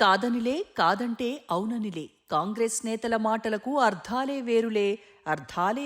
కాదనిలే, కాదంటే అవుననిలే. కాంగ్రెస్ నేతల మాటలకు అర్థాలే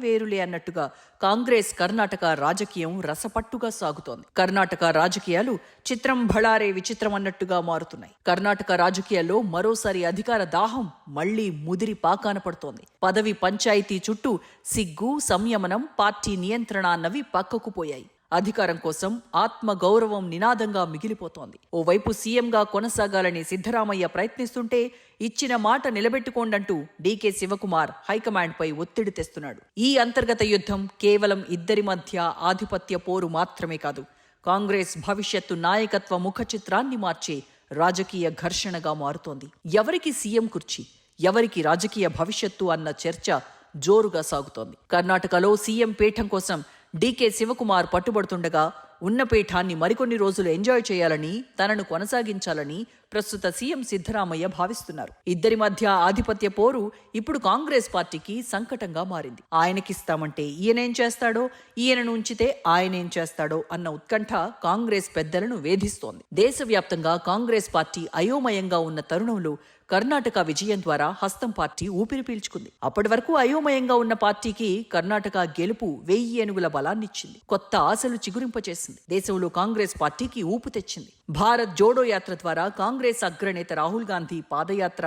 వేరులే అన్నట్టుగా కాంగ్రెస్ కర్ణాటక రాజకీయం రసపట్టుగా సాగుతోంది. కర్ణాటక రాజకీయాలు చిత్రం భళారే విచిత్రం అన్నట్టుగా మారుతున్నాయి. కర్ణాటక రాజకీయాల్లో మరోసారి అధికార దాహం మళ్లీ ముదిరి పాకాన పడుతోంది. పదవి పంచాయతీ చుట్టూ సిగ్గు, సంయమనం, పార్టీ నియంత్రణ అన్నవి పక్కకు పోయాయి. అధికారం కోసం ఆత్మగౌరవం నినాదంగా మిగిలిపోతోంది. ఓవైపు సీఎంగా కొనసాగాలని సిద్ధరామయ్య ప్రయత్నిస్తుంటే ఇచ్చిన మాట నిలబెట్టుకోండంటూ డీకే శివకుమార్ హైకమాండ్పై ఒత్తిడి తెస్తున్నాడు. ఈ అంతర్గత యుద్ధం కేవలం ఇద్దరి మధ్య ఆధిపత్య పోరు మాత్రమే కాదు, కాంగ్రెస్ భవిష్యత్తు నాయకత్వ ముఖ చిత్రాన్ని మార్చే రాజకీయ ఘర్షణగా మారుతోంది. ఎవరికి సీఎం కుర్చీ, ఎవరికి రాజకీయ భవిష్యత్తు అన్న చర్చ జోరుగా సాగుతోంది. కర్ణాటకలో సీఎం పీఠం కోసం డీకే శివకుమార్ పట్టుబడుతుండగా ఉన్న పీఠాన్ని మరికొన్ని రోజులు ఎంజాయ్ చేయాలని, తనను కొనసాగించాలని ప్రస్తుత సీఎం సిద్ధరామయ్య భావిస్తున్నారు. ఇద్దరి మధ్య ఆధిపత్య పోరు ఇప్పుడు కాంగ్రెస్ పార్టీకి సంకటంగా మారింది. ఆయనకిస్తామంటే ఈయనేం చేస్తాడో, ఈయనను ఉంచితే ఆయనేం చేస్తాడో అన్న ఉత్కంఠ కాంగ్రెస్ పెద్దలను వేధిస్తోంది. దేశవ్యాప్తంగా కాంగ్రెస్ పార్టీ అయోమయంగా ఉన్న తరుణంలో కర్ణాటక విజయం ద్వారా హస్తం పార్టీ ఊపిరి పీల్చుకుంది. అప్పటి వరకు అయోమయంగా ఉన్న పార్టీకి కర్ణాటక గెలుపు 1000 ఏనుగుల బలాన్నిచ్చింది. కొత్త ఆశలు చిగురింపచేసింది. దేశంలో కాంగ్రెస్ పార్టీకి ఊపు తెచ్చింది. భారత్ జోడో యాత్ర ద్వారా కాంగ్రెస్ అగ్రనేత రాహుల్ గాంధీ పాదయాత్ర,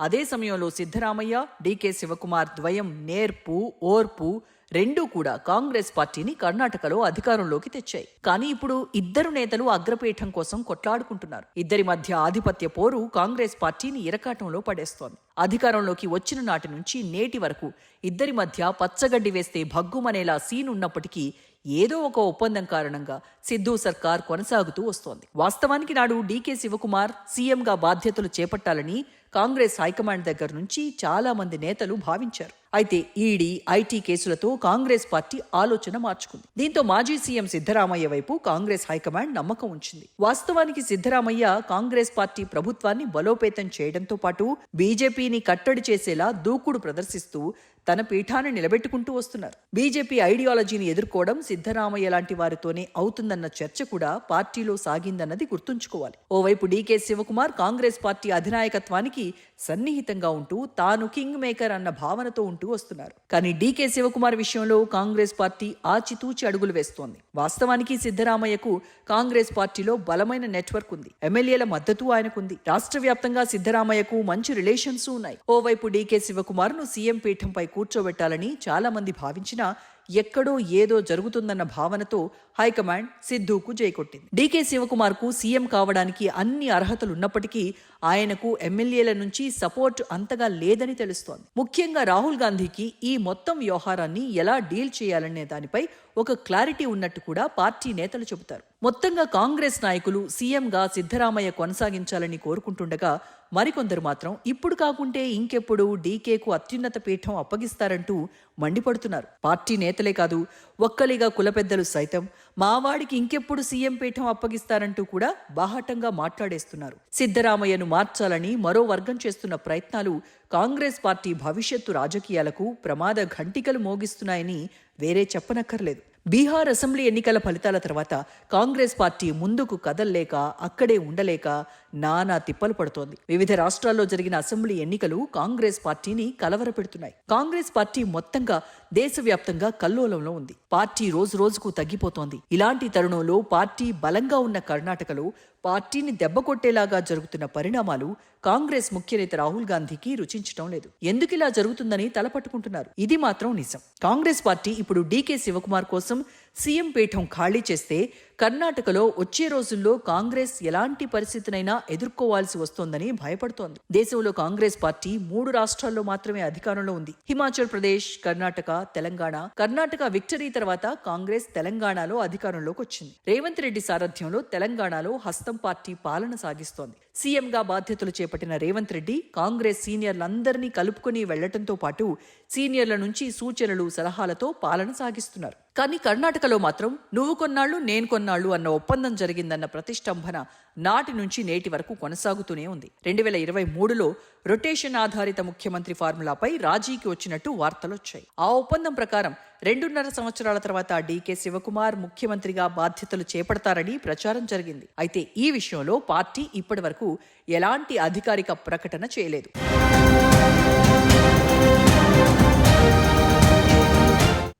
అదే సమయంలో సిద్ధరామయ్య, డీకే శివకుమార్ ద్వయం నేర్పు, ఓర్పు రెండూ కూడా కాంగ్రెస్ పార్టీని కర్ణాటకలో అధికారంలోకి తెచ్చాయి. కానీ ఇప్పుడు ఇద్దరు నేతలు అగ్రపీఠం కోసం కొట్లాడుకుంటున్నారు. ఇద్దరి మధ్య ఆధిపత్య పోరు కాంగ్రెస్ పార్టీని ఇరకాటంలో పడేస్తోంది. అధికారంలోకి వచ్చిన నాటి నుంచి నేటి వరకు ఇద్దరి మధ్య పచ్చగడ్డి వేస్తే భగ్గుమనేలా సీన్ ఉన్నప్పటికీ ఏదో ఒక ఒప్పందం కారణంగా సిద్ధూ సర్కార్ కొనసాగుతూ వస్తోంది. వాస్తవానికి నాడు డీకే శివకుమార్ సీఎంగా బాధ్యతలు చేపట్టాలని కాంగ్రెస్ హైకమాండ్ దగ్గర నుంచి చాలా మంది నేతలు భావించారు. అయితే ఈడీ, ఐటీ కేసులతో కాంగ్రెస్ పార్టీ ఆలోచన మార్చుకుంది. దీంతో మాజీ సీఎం సిద్ధరామయ్య వైపు కాంగ్రెస్ హైకమాండ్ నమ్మకం ఉంచింది. వాస్తవానికి సిద్ధరామయ్య కాంగ్రెస్ పార్టీ ప్రభుత్వాన్ని బలోపేతం చేయడంతో పాటు బీజేపీని కట్టడి చేసేలా దూకుడు ప్రదర్శిస్తూ తన పీఠాన్ని నిలబెట్టుకుంటూ వస్తున్నారు. బీజేపీ ఐడియాలజీని ఎదుర్కోవడం సిద్ధరామయ్య లాంటి వారితోనే అవుతుందన్న చర్చ కూడా పార్టీలో సాగిందన్నది గుర్తుంచుకోవాలి. ఓవైపు డీకే శివకుమార్ కాంగ్రెస్ పార్టీ అధినాయకత్వానికి సన్నిహితంగా ఉంటూ తాను కింగ్ మేకర్ అన్న భావనతో ఉంటూ వస్తున్నారు. కానీ డీకే శివకుమార్ విషయంలో కాంగ్రెస్ పార్టీ ఆచితూచి అడుగులు వేస్తోంది. వాస్తవానికి సిద్ధరామయ్యకు కాంగ్రెస్ పార్టీలో బలమైన నెట్వర్క్ ఉంది. ఎమ్మెల్యేల మద్దతు ఆయనకుంది. రాష్ట్ర వ్యాప్తంగా సిద్ధరామయ్యకు మంచి రిలేషన్స్ ఉన్నాయి. ఓవైపు డీకే శివకుమార్ ను సీఎం పీఠంపై కూర్చోబెట్టాలని చాలా మంది భావించినా ఎక్కడో ఏదో జరుగుతుందన్న భావనతో హైకమాండ్ సిద్ధూకు జైకొట్టింది. డీకే శివకుమార్ కు సీఎం కావడానికి అన్ని అర్హతలున్నప్పటికీ ఆయనకు ఎమ్మెల్యేల నుంచి సపోర్ట్ అంతగా లేదని తెలుస్తోంది. ముఖ్యంగా రాహుల్ గాంధీకి ఈ మొత్తం వ్యవహారాన్ని ఎలా డీల్ చేయాలనే దానిపై ఒక క్లారిటీ ఉన్నట్టు కూడా పార్టీ నేతలు చెబుతారు. మొత్తంగా కాంగ్రెస్ నాయకులు సీఎంగా సిద్ధరామయ్య కొనసాగించాలని కోరుకుంటుండగా మరికొందరు మాత్రం ఇప్పుడు కాకుంటే ఇంకెప్పుడు డీకేకు అత్యున్నత పీఠం అప్పగిస్తారంటూ మండిపడుతున్నారు. పార్టీ నేతలే కాదు, ఒక్కలిగా కుల పెద్దలు సైతం మావాడికి ఇంకెప్పుడు సీఎం పీఠం అప్పగిస్తారంటూ కూడా బాహాటంగా మాట్లాడేస్తున్నారు. సిద్ధరామయ్యను మార్చాలని మరో వర్గం చేస్తున్న ప్రయత్నాలు కాంగ్రెస్ పార్టీ భవిష్యత్తు రాజకీయాలకు ప్రమాద ఘంటికలు మోగిస్తున్నాయని వేరే చెప్పనక్కర్లేదు. బీహార్ అసెంబ్లీ ఎన్నికల ఫలితాల తర్వాత కాంగ్రెస్ పార్టీ ముందుకు కదల్లేక, అక్కడే ఉండలేక నానా తిప్పలు పడుతోంది. వివిధ రాష్ట్రాల్లో జరిగిన అసెంబ్లీ ఎన్నికలు కాంగ్రెస్ పార్టీని కలవరపెడుతున్నాయి. కాంగ్రెస్ పార్టీ మొత్తంగా దేశవ్యాప్తంగా కల్లోలంలో ఉంది. పార్టీ రోజు రోజుకు తగ్గిపోతోంది. ఇలాంటి తరుణంలో పార్టీ బలంగా ఉన్న కర్ణాటకలో పార్టీని దెబ్బకొట్టేలాగా జరుగుతున్న పరిణామాలు కాంగ్రెస్ ముఖ్యనేత రాహుల్ గాంధీకి రుచించటం లేదు. ఎందుకిలా జరుగుతుందని తలపట్టుకుంటున్నారు. ఇది మాత్రం నిజం. కాంగ్రెస్ పార్టీ ఇప్పుడు డీకే శివకుమార్ కోసం సీఎం పీఠం ఖాళీ చేస్తే కర్ణాటకలో వచ్చే రోజుల్లో కాంగ్రెస్ ఎలాంటి పరిస్థితినైనా ఎదుర్కోవాల్సి వస్తోందని భయపడుతోంది. దేశంలో కాంగ్రెస్ పార్టీ 3 రాష్ట్రాల్లో మాత్రమే అధికారంలో ఉంది. హిమాచల్ ప్రదేశ్, కర్ణాటక, తెలంగాణ. కర్ణాటక విక్టరీ తర్వాత కాంగ్రెస్ తెలంగాణలో అధికారంలోకి వచ్చింది. రేవంత్ రెడ్డి సారథ్యంలో తెలంగాణలో హస్తం పార్టీ పాలన సాగిస్తోంది. సీఎంగా బాధ్యతలు చేపట్టిన రేవంత్ రెడ్డి కాంగ్రెస్ సీనియర్లందరినీ కలుపుకొని వెళ్లటంతో పాటు సీనియర్ల నుంచి సూచనలు, సలహాలతో పాలన సాగిస్తున్నారు. కానీ కర్ణాటకలో మాత్రం నువ్వు కొన్నాళ్ళు నేను కొన్నాళ్ళు అన్న ఒప్పందం జరిగిందన్న ప్రతిష్టంభన నాటి నుంచి నేటి వరకు కొనసాగుతూనే ఉంది. 2023లో రొటేషన్ ఆధారిత ముఖ్యమంత్రి ఫార్ములాపై రాజీకి వచ్చినట్టు వార్తలొచ్చాయి. ఆ ఒప్పందం ప్రకారం 2.5 సంవత్సరాల తర్వాత డీకే శివకుమార్ ముఖ్యమంత్రిగా బాధ్యతలు చేపడతారని ప్రచారం జరిగింది. అయితే ఈ విషయంలో పార్టీ ఇప్పటి వరకు ఎలాంటి అధికారిక ప్రకటన చేయలేదు.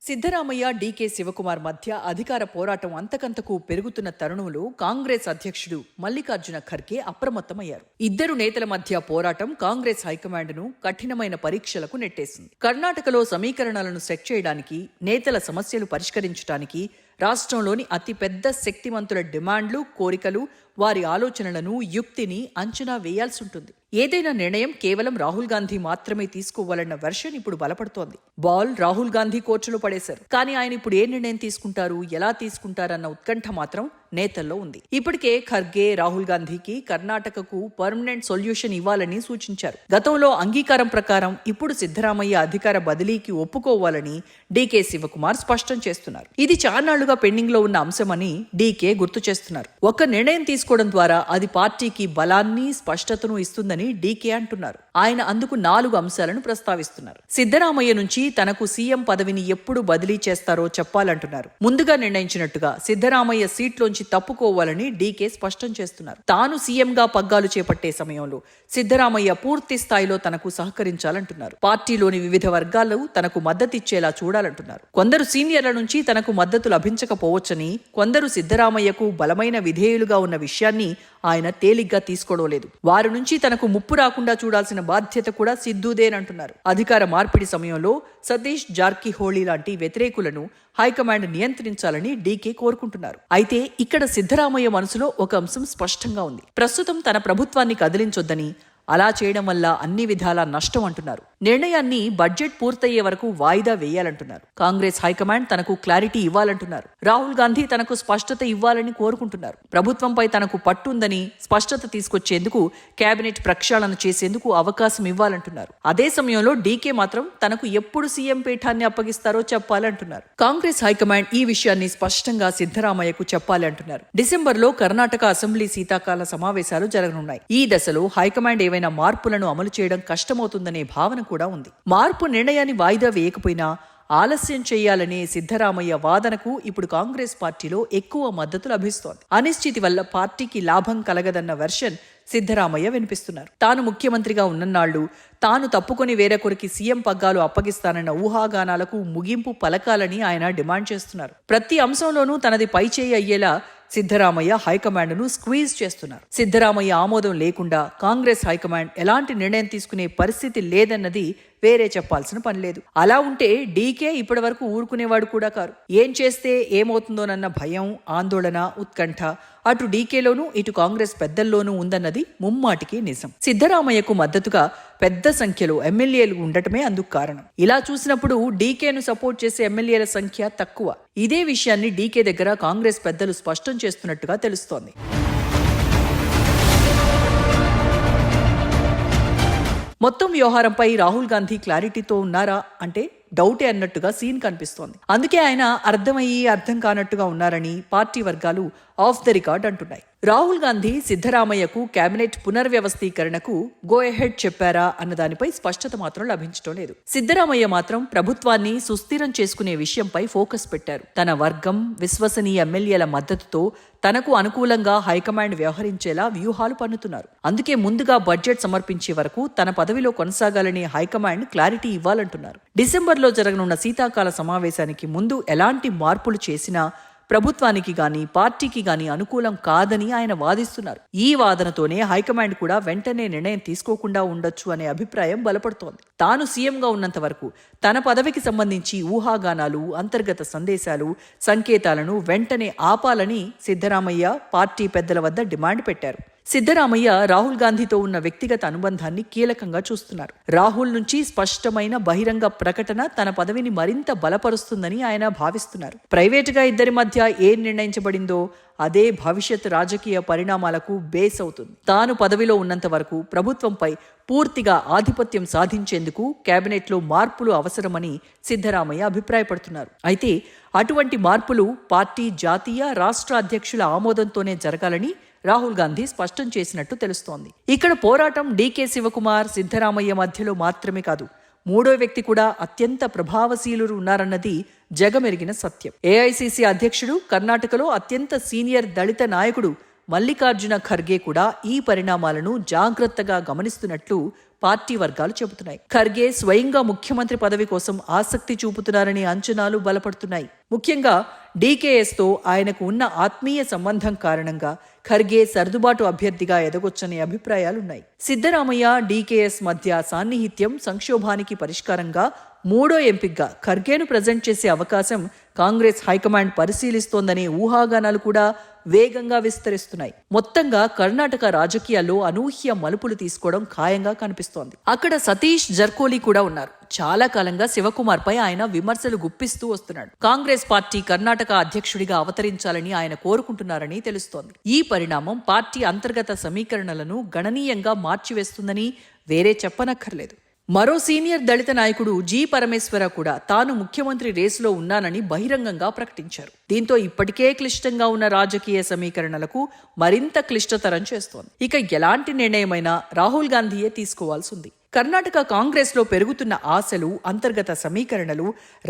సిద్ధరామయ్య, డీకే శివకుమార్ మధ్య అధికార పోరాటం అంతకంతకు పెరుగుతున్న తరుణంలో కాంగ్రెస్ అధ్యక్షుడు మల్లికార్జున ఖర్గే అప్రమత్తమయ్యారు. ఇద్దరు నేతల మధ్య పోరాటం కాంగ్రెస్ హైకమాండ్ను కఠినమైన పరీక్షలకు నెట్టేసింది. కర్ణాటకలో సమీకరణలను సెట్ చేయడానికి, నేతల సమస్యలు పరిష్కరించడానికి రాష్ట్రంలోని అతిపెద్ద శక్తివంతుల డిమాండ్లు, కోరికలు, వారి ఆలోచనలను, యుక్తిని అంచనా వేయాల్సి ఉంటుంది. ఏదైనా నిర్ణయం కేవలం రాహుల్ గాంధీ మాత్రమే తీసుకోవాలన్న వెర్షన్ ఇప్పుడు బలపడుతోంది. బాల్ రాహుల్ గాంధీ కోర్టులో పడేశారు. కానీ ఆయన ఇప్పుడు ఏ నిర్ణయం తీసుకుంటారు, ఎలా తీసుకుంటారన్న ఉత్కంఠ మాత్రం నేతల్లో ఉంది. ఇప్పటికే ఖర్గే రాహుల్ గాంధీకి కర్ణాటకకు పర్మనెంట్ సొల్యూషన్ ఇవ్వాలని సూచించారు. గతంలో అంగీకారం ప్రకారం ఇప్పుడు సిద్ధరామయ్య అధికార బదిలీకి ఒప్పుకోవాలని డీకే శివకుమార్ స్పష్టం చేస్తున్నారు. ఇది చాన్నాళ్లుగా పెండింగ్ లో ఉన్న అంశమని డీకే గుర్తు చేస్తున్నారు. ఒక నిర్ణయం తీసుకోవడం ద్వారా అది పార్టీకి బలాన్ని, స్పష్టతను ఇస్తుందని డీకే అంటున్నారు. ఆయన అందుకు 4 అంశాలను ప్రస్తావిస్తున్నారు. సిద్ధరామయ్య నుంచి తనకు సీఎం పదవిని ఎప్పుడు బదిలీ చేస్తారో చెప్పాలంటున్నారు. ముందుగా నిర్ణయించినట్టుగా సిద్ధరామయ్య సీట్లోంచి తప్పుకోవాలని డీకే స్పష్టం చేస్తున్నారు. తాను సీఎంగా పగ్గాలు చేపట్టే సమయంలో సిద్ధరామయ్య పూర్తి స్థాయిలో తనకు సహకరించాలంటున్నారు. పార్టీలోని వివిధ వర్గాలు తనకు మద్దతిచ్చేలా చూడాలంటున్నారు. కొందరు సీనియర్ల నుంచి తనకు మద్దతు లభించకపోవచ్చని, కొందరు సిద్ధరామయ్యకు బలమైన విధేయులుగా ఉన్న విషయాన్ని ఆయన తేలిగ్గా తీసుకోవడం లేదు. వారి నుంచి తనకు ముప్పు రాకుండా చూడాల్సిన బాధ్యత కూడా సిద్ధుదేనంటున్నారు. అధికార మార్పిడి సమయంలో సతీష్ జార్కిహోళీ లాంటి వ్యతిరేకులను హైకమాండ్ నియంత్రించాలని డీకే కోరుకుంటున్నారు. అయితే ఇక్కడ సిద్ధరామయ్య మనసులో ఒక అంశం స్పష్టంగా ఉంది. ప్రస్తుతం తన ప్రభుత్వాన్ని కదిలించొద్దని, అలా చేయడం వల్ల అన్ని విధాలా నష్టం అంటున్నారు. నిర్ణయాన్ని బడ్జెట్ పూర్తయ్యే వరకు వాయిదా వేయాలంటున్నారు. కాంగ్రెస్ హైకమాండ్ తనకు క్లారిటీ ఇవ్వాలంటున్నారు. రాహుల్ గాంధీ తనకు స్పష్టత ఇవ్వాలని కోరుకుంటున్నారు. ప్రభుత్వంపై తనకు పట్టుందని స్పష్టత తీసుకొచ్చేందుకు కేబినెట్ ప్రక్షాళన చేసేందుకు అవకాశం ఇవ్వాలంటున్నారు. అదే సమయంలో డీకే మాత్రం తనకు ఎప్పుడు సీఎం పీఠాన్ని అప్పగిస్తారో చెప్పాలంటున్నారు. కాంగ్రెస్ హైకమాండ్ ఈ విషయాన్ని స్పష్టంగా సిద్ధరామయ్యకు చెప్పాలి అంటున్నారు. డిసెంబర్లో కర్ణాటక అసెంబ్లీ శీతాకాల సమావేశాలు జరగనున్నాయి. ఈ దశలో హైకమాండ్ ఏవైనా మార్పులను అమలు చేయడం కష్టమవుతుందనే భావన కూడా ఉంది. మార్పు నిర్ణయాన్ని వాయిదా వేయకపోయినా ఆలస్యం చేయాలనే సిద్ధరామయ్య వాదనకు ఇప్పుడు కాంగ్రెస్ పార్టీలో ఎక్కువ మద్దతు లభిస్తోంది. అనిశ్చితి వల్ల పార్టీకి లాభం కలగదన్న వెర్షన్ సిద్ధరామయ్య వినిపిస్తున్నారు. తాను ముఖ్యమంత్రిగా ఉన్నన్నాళ్లు తాను తప్పుకొని వేరొకరికి సీఎం పగ్గాలు అప్పగిస్తానన్న ఊహాగానాలకు ముగింపు పలకాలని ఆయన డిమాండ్ చేస్తున్నారు. ప్రతి అంశంలోనూ తనది పైచేయి అయ్యేలా సిద్ధరామయ్య హైకమాండ్ను స్క్వీజ్ చేస్తున్నారు. సిద్ధరామయ్య ఆమోదం లేకుండా కాంగ్రెస్ హైకమాండ్ ఎలాంటి నిర్ణయం తీసుకునే పరిస్థితి లేదన్నది వేరే చెప్పాల్సిన పని లేదు. అలా ఉంటే డీకే ఇప్పటి వరకు ఊరుకునేవాడు కూడా కారు. ఏం చేస్తే ఏమవుతుందోనన్న భయం, ఆందోళన, ఉత్కంఠ అటు డీకేలోనూ ఇటు కాంగ్రెస్ పెద్దల్లోనూ ఉందన్నది ముమ్మాటికి నిజం. సిద్ధరామయ్యకు మద్దతుగా పెద్ద సంఖ్యలో ఎమ్మెల్యేలు ఉండటమే అందుకు కారణం. ఇలా చూసినప్పుడు డీకేను సపోర్ట్ చేసే ఎమ్మెల్యేల సంఖ్య తక్కువ. ఇదే విషయాన్ని డీకే దగ్గర కాంగ్రెస్ పెద్దలు స్పష్టం చేస్తున్నట్టుగా తెలుస్తోంది. మొత్తం వ్యవహారంపై రాహుల్ గాంధీ క్లారిటీతో ఉన్నారా అంటే డౌటే అన్నట్టుగా సీన్ కనిపిస్తోంది. అందుకే ఆయన అర్థం కానట్టుగా ఉన్నారని పార్టీ వర్గాలు ఆఫ్ ద రికార్డ్ అంటున్నాయి. రాహుల్ గాంధీ సిద్ధరామయ్యకు కేబినెట్ పునర్వ్యవస్థీకరణకు గో ఎహెడ్ చెప్పారా అన్న దానిపై స్పష్టత మాత్రం లభించడం లేదు. సిద్ధరామయ్య మాత్రం ప్రభుత్వాన్ని సుస్థిరం చేసుకునే విషయంపై ఫోకస్ పెట్టారు. తన వర్గం, విశ్వసనీయ ఎమ్మెల్యేల మద్దతుతో తనకు అనుకూలంగా హైకమాండ్ వ్యవహరించేలా వ్యూహాలు పన్నుతున్నారు. అందుకే ముందుగా బడ్జెట్ సమర్పించే వరకు తన పదవిలో కొనసాగాలనే హైకమాండ్ క్లారిటీ ఇవ్వాలంటున్నారు. డిసెంబర్లో జరగనున్న శీతాకాల సమావేశానికి ముందు ఎలాంటి మార్పులు చేసినా ప్రభుత్వానికి గాని పార్టీకి గాని అనుకూలం కాదని ఆయన వాదిస్తున్నారు. ఈ వాదనతోనే హైకమాండ్ కూడా వెంటనే నిర్ణయం తీసుకోకుండా ఉండొచ్చు అనే అభిప్రాయం బలపడుతోంది. తాను సీఎంగా ఉన్నంత వరకు తన పదవికి సంబంధించి ఊహాగానాలు, అంతర్గత సందేశాలు, సంకేతాలను వెంటనే ఆపాలని సిద్ధరామయ్య పార్టీ పెద్దల వద్ద డిమాండ్ పెట్టారు. సిద్ధరామయ్య రాహుల్ గాంధీతో ఉన్న వ్యక్తిగత అనుబంధాన్ని కీలకంగా చూస్తున్నారు. రాహుల్ నుంచి స్పష్టమైన బహిరంగ ప్రకటన తన పదవిని మరింత బలపరుస్తుందని ఆయన భావిస్తున్నారు. ప్రైవేటుగా ఇద్దరి మధ్య ఏం నిర్ణయించబడిందో అదే భవిష్యత్ రాజకీయ పరిణామాలకు బేస్ అవుతుంది. తాను పదవిలో ఉన్నంత వరకు ప్రభుత్వంపై పూర్తిగా ఆధిపత్యం సాధించేందుకు కేబినెట్లో మార్పులు అవసరమని సిద్ధరామయ్య అభిప్రాయపడుతున్నారు. అయితే అటువంటి మార్పులు పార్టీ జాతీయ, రాష్ట్ర అధ్యక్షుల ఆమోదంతోనే జరగాలని రాహుల్ గాంధీ స్పష్టం చేసినట్టు తెలుస్తోంది. ఇక్కడ పోరాటం డీకే శివకుమార్, సిద్ధరామయ్య మధ్యలో మాత్రమే కాదు, మూడో వ్యక్తి కూడా అత్యంత ప్రభావశీలురు ఉన్నారన్నది జగమెరిగిన సత్యం. ఏఐసిసి అధ్యక్షుడు, కర్ణాటకలో అత్యంత సీనియర్ దళిత నాయకుడు మల్లికార్జున ఖర్గే కూడా ఈ పరిణామాలను జాగ్రత్తగా గమనిస్తున్నట్లు పార్టీ వర్గాలు చెబుతున్నాయి. ఖర్గే స్వయంగా ముఖ్యమంత్రి పదవి కోసం ఆసక్తి చూపుతున్నారనే అంచనాలు బలపడుతున్నాయి. ముఖ్యంగా డీకేఎస్తో ఆయనకు ఉన్న ఆత్మీయ సంబంధం కారణంగా ఖర్గే సర్దుబాటు అభ్యర్థిగా ఎదగొచ్చనే అభిప్రాయాలున్నాయి. సిద్ధరామయ్య, డీకేఎస్ మధ్య సాన్నిహిత్యం సంక్షోభానికి పరిష్కారంగా మూడో ఎంపికగా ఖర్గేను ప్రజెంట్ చేసే అవకాశం కాంగ్రెస్ హైకమాండ్ పరిశీలిస్తోందనే ఊహాగానాలు కూడా వేగంగా విస్తరిస్తున్నాయి. మొత్తంగా కర్ణాటక రాజకీయాల్లో అనూహ్య మలుపులు తీసుకోవడం ఖాయంగా కనిపిస్తోంది. అక్కడ సతీష్ జర్కోలి కూడా ఉన్నారు. చాలా కాలంగా శివకుమార్ పై ఆయన విమర్శలు గుప్పిస్తూ వస్తున్నాడు. కాంగ్రెస్ పార్టీ కర్ణాటక అధ్యక్షుడిగా అవతరించాలని ఆయన కోరుకుంటున్నారని తెలుస్తోంది. ఈ పరిణామం పార్టీ అంతర్గత సమీకరణలను గణనీయంగా మార్చివేస్తుందని వేరే చెప్పనక్కర్లేదు. మరో సీనియర్ దళిత నాయకుడు జి పరమేశ్వర కూడా తాను ముఖ్యమంత్రి రేసులో ఉన్నానని బహిరంగంగా ప్రకటించారు. దీంతో ఇప్పటికే క్లిష్టంగా ఉన్న రాజకీయ సమీకరణలకు మరింత క్లిష్టతరం చేస్తోంది. ఇక ఎలాంటి నిర్ణయమైనా రాహుల్ గాంధీయే తీసుకోవాల్సి ఉంది. కర్ణాటక కాంగ్రెస్లో పెరుగుతున్న ఆశలు, అంతర్గత సమీకరణలు,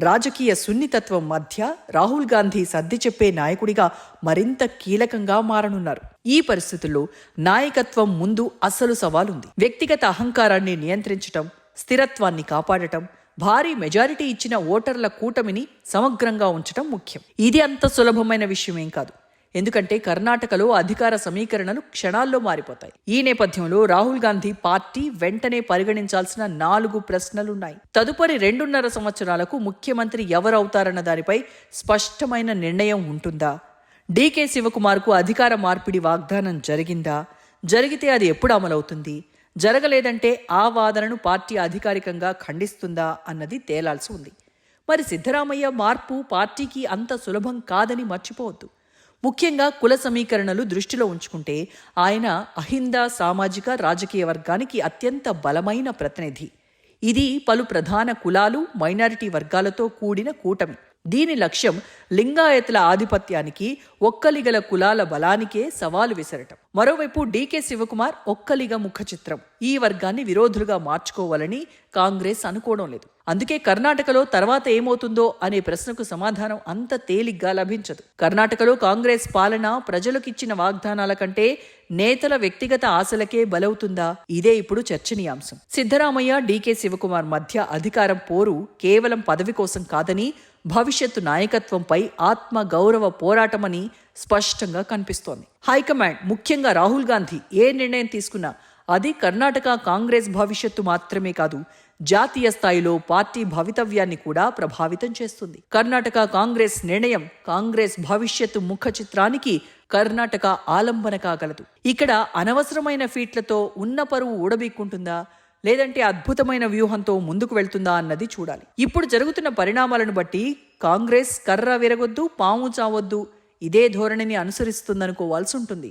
రాజకీయ సున్నితత్వం మధ్య రాహుల్ గాంధీ సర్ది చెప్పే నాయకుడిగా మరింత కీలకంగా మారనున్నారు. ఈ పరిస్థితుల్లో నాయకత్వం ముందు అసలు సవాలుంది. వ్యక్తిగత అహంకారాన్ని నియంత్రించటం, స్థిరత్వాన్ని కాపాడటం, భారీ మెజారిటీ ఇచ్చిన ఓటర్ల కూటమిని సమగ్రంగా ఉంచటం ముఖ్యం. ఇది అంత సులభమైన విషయమేం కాదు. ఎందుకంటే కర్ణాటకలో అధికార సమీకరణలు క్షణాల్లో మారిపోతాయి. ఈ నేపథ్యంలో రాహుల్ గాంధీ పార్టీ వెంటనే పరిగణించాల్సిన 4 ప్రశ్నలున్నాయి. తదుపరి 2.5 సంవత్సరాలకు ముఖ్యమంత్రి ఎవరవుతారన్న దానిపై స్పష్టమైన నిర్ణయం ఉంటుందా? డీకే శివకుమార్కు అధికార మార్పిడి వాగ్దానం జరిగిందా? జరిగితే అది ఎప్పుడు అమలవుతుంది? జరగలేదంటే ఆ వాదనను పార్టీ అధికారికంగా ఖండిస్తుందా అన్నది తేలాల్సి ఉంది. మరి సిద్ధరామయ్య మార్పు పార్టీకి అంత సులభం కాదని మర్చిపోవద్దు. ముఖ్యంగా కుల సమీకరణలు దృష్టిలో ఉంచుకుంటే ఆయన అహింద సామాజిక రాజకీయ వర్గానికి అత్యంత బలమైన ప్రతినిధి. ఇది పలు ప్రధాన కులాలు, మైనారిటీ వర్గాలతో కూడిన కూటమి. దీని లక్ష్యం లింగాయతుల ఆధిపత్యానికి, ఒక్కలిగల కులాల బలానికే సవాలు విసరటం. మరోవైపు డీకే శివకుమార్ ఒక్కలిగ ముఖ చిత్రం. ఈ వర్గాన్ని విరోధులుగా మార్చుకోవాలని కాంగ్రెస్ అనుకోవడం లేదు. అందుకే కర్ణాటకలో తర్వాత ఏమవుతుందో అనే ప్రశ్నకు సమాధానం అంత తేలిగ్గా లభించదు. కర్ణాటకలో కాంగ్రెస్ పాలన ప్రజలకిచ్చిన వాగ్దానాల కంటే నేతల వ్యక్తిగత ఆశలకే బలవుతుందా? ఇదే ఇప్పుడు చర్చనీయాంశం. సిద్ధరామయ్య, డీకే శివకుమార్ మధ్య అధికారం పోరు కేవలం పదవి కోసం కాదని, భవిష్యత్తు నాయకత్వంపై ఆత్మ గౌరవ పోరాటమని స్పష్టంగా కనిపిస్తోంది. హైకమాండ్, ముఖ్యంగా రాహుల్ గాంధీ ఏ నిర్ణయం తీసుకున్నా అది కర్ణాటక కాంగ్రెస్ భవిష్యత్తు మాత్రమే కాదు, జాతీయ స్థాయిలో పార్టీ భవితవ్యాన్ని కూడా ప్రభావితం చేస్తుంది. కర్ణాటక కాంగ్రెస్ నిర్ణయం కాంగ్రెస్ భవిష్యత్తు ముఖ చిత్రానికి కర్ణాటక ఆలంబన కాగలదు. ఇక్కడ అనవసరమైన ఫీట్లతో ఉన్న పరువు ఊడబీక్కుంటుందా, లేదంటే అద్భుతమైన వ్యూహంతో ముందుకు వెళ్తుందా అన్నది చూడాలి. ఇప్పుడు జరుగుతున్న పరిణామాలను బట్టి కాంగ్రెస్ కర్ర విరగొద్దు, పాము చావొద్దు ఇదే ధోరణిని అనుసరిస్తుందనుకోవాల్సి ఉంటుంది.